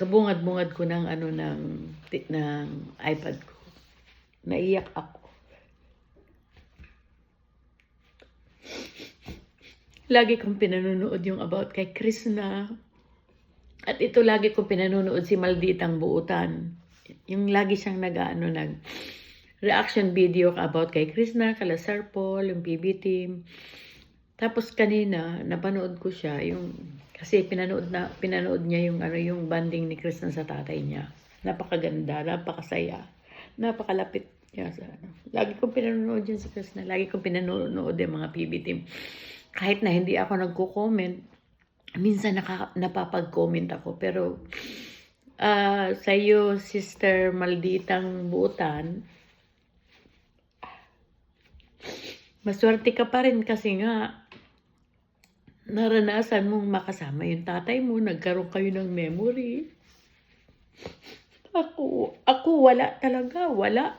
kabungad-bungad ko ng ano ng iPad ko. Naiyak ako. Lagi kong pinanonood yung about kay Krishna. At ito lagi kong pinanonood si Malditang Buutan. Yung lagi siyang reaction video about kay Krishna, kala Sir Paul, yung PB team. Tapos kanina napanood ko siya kasi pinanood niya yung banding ni Krishna sa tatay niya. Napakaganda, napakasaya, napakalapit niya sa Lagi kong pinanonood yan si Krishna. Lagi kong pinanonood yung mga PB team. Kahit na hindi ako nagko-comment, minsan napapag-comment ako. Pero sa iyo, Sister Malditang Buutan, maswerte ka pa rin kasi nga naranasan mong makasama yung tatay mo, nagkaroon kayo ng memory. Ako wala talaga, wala.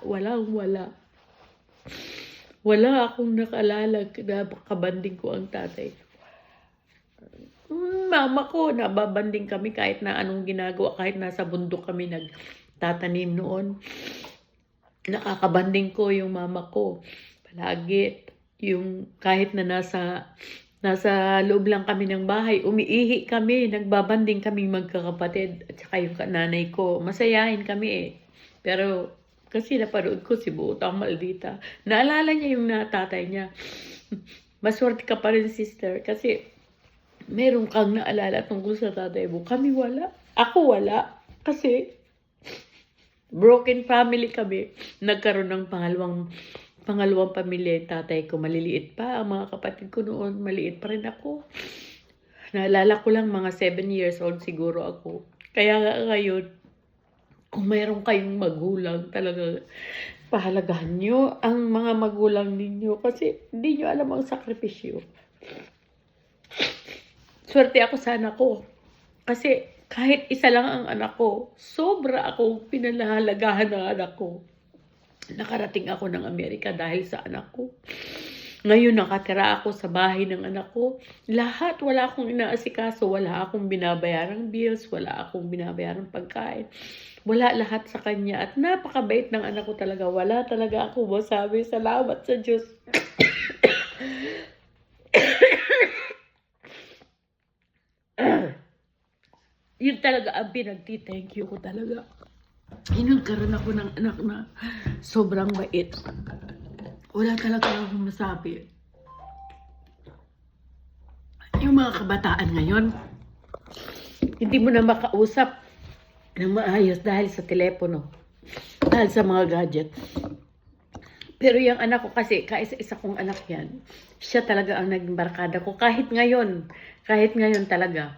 Wala akong nakaalala na kabanding ko ang tatay. Mama ko, nababanding kami kahit na anong ginagawa, kahit nasa bundok kami nagtatanim noon. Nakakabanding ko yung mama ko. Palagi, yung kahit na nasa loob lang kami ng bahay, umiihi kami, nagbabanding kami magkakapatid, at saka yung nanay ko. Masayahin kami eh. Pero kasi napanood ko si Buutang Maldita. Naalala niya yung tatay niya. Maswerte ka pa rin, sister, kasi meron kang naalala tungkol sa tatay mo. Kami wala. Ako wala. Kasi broken family kami. Nagkaroon ng pangalawang pamilya. Tatay ko maliliit pa. Ang mga kapatid ko noon, maliit pa rin ako. Naalala ko lang mga 7 years old siguro ako. Kaya ngayon, kung mayroon kayong magulang, talaga pahalagahan nyo ang mga magulang ninyo kasi hindi nyo alam ang sakripisyo. Swerte ako sa anak ko. Kasi kahit isa lang ang anak ko, sobra akong pinahalagahan ng anak ko. Nakarating ako ng Amerika dahil sa anak ko. Ngayon nakatira ako sa bahay ng anak ko. Lahat, wala akong inaasikaso, wala akong binabayarang bills, wala akong binabayarang pagkain. Wala, lahat sa kanya. At napakabait ng anak ko talaga. Wala talaga ako masabi. Salamat sa Diyos. Yun talaga ang pinagti-thank you ko talaga. Hinagkaroon ako ng anak na sobrang bait. Wala talaga akong masabi. Yung mga kabataan ngayon, hindi mo na makausap ng maayos dahil sa telepono, dahil sa mga gadget. Pero yung anak ko kasi, kaisa-isa kong anak yan, siya talaga ang naging barkada ko. Kahit ngayon talaga,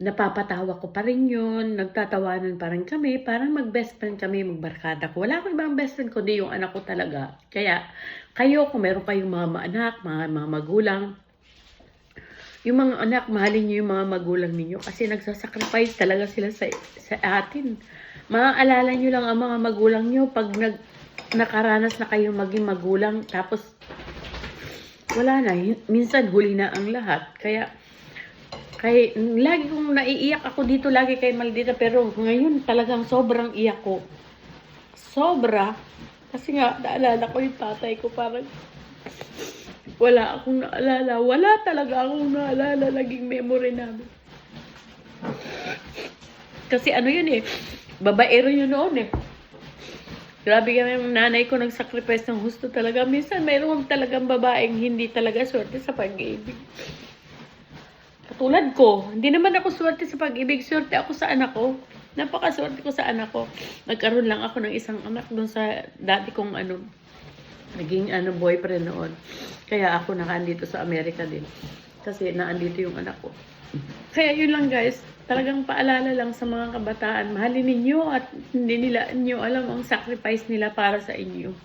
napapatawa ko pa rin yun, nagtatawanan pa rin kami, parang mag-best friend kami, magbarkada ko. Wala akong ibang best friend kundi yung anak ko talaga. Kaya, kayo, kung meron kayong mga anak, mga magulang, yung mga anak, mahalin niyo yung mga magulang ninyo kasi nagsasacrifice talaga sila sa atin. Maaalala niyo lang ang mga magulang niyo pag nakaranas na kayong maging magulang, tapos wala na, minsan huli na ang lahat. Kaya lagi kong naiiyak ako dito lagi kay Maldita, pero ngayon talagang sobrang iyak ko. Sobra. Kasi nga, naalala ko yung tatay ko, parang wala akong naalala. Wala talaga akong naalala, naging memory namin. Kasi ano yun eh, babaero yun noon eh. Grabe kami yung nanay ko nag-sacrifice ng husto talaga. Minsan mayroon talagang babaeng hindi talaga swerte sa pag-ibig. Katulad ko, hindi naman ako swerte sa pag-ibig, swerte ako sa anak ko. Napakaswerte ko sa anak ko. Nagkaroon lang ako ng isang anak doon sa dati kong naging boyfriend noon. Kaya ako nakaandito sa Amerika din. Kasi naandito yung anak ko. Kaya yun lang guys, talagang paalala lang sa mga kabataan, mahalin ninyo at hindi nila alam ang sacrifice nila para sa inyo.